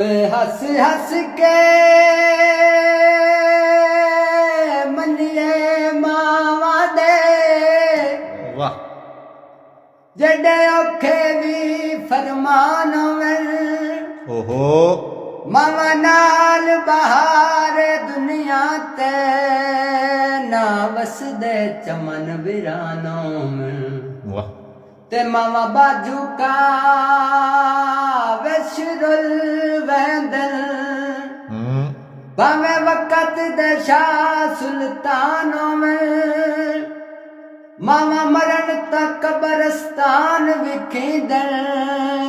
हस हस के मनिए मावा दे वाह जड़े औखे भी फरमान ओहो मावा नाल बहार दुनिया ते ना वसदे चमन वीरानों में वाह ते मावा बाजू का वशरुल वैदल भावे वक़्त दे शाह सुल्तानों में मावा मरण तक कब्रस्तान विखींदड़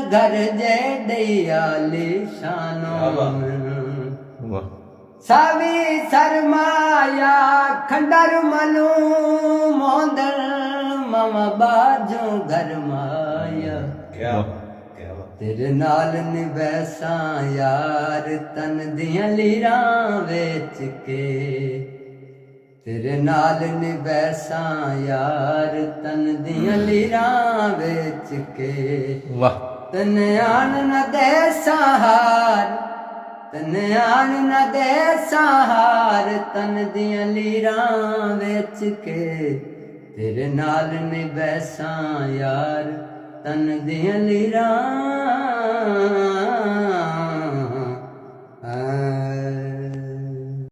घर जे दयाली शानों में वाह सावी सरमाया खंडर मलूम मोंदड़ मामा बाजू घर माया क्या तेरे नाल निवैसा यार तन दियां लीरां वेच के तेरे नाल निवैसा यार तन दियां लीरां वेच के वाह तन आन न दे सहार तन आन न दे सहार तन दियां लीरां वेच के तेरे नाल निवैसा यार तन दियां लीरां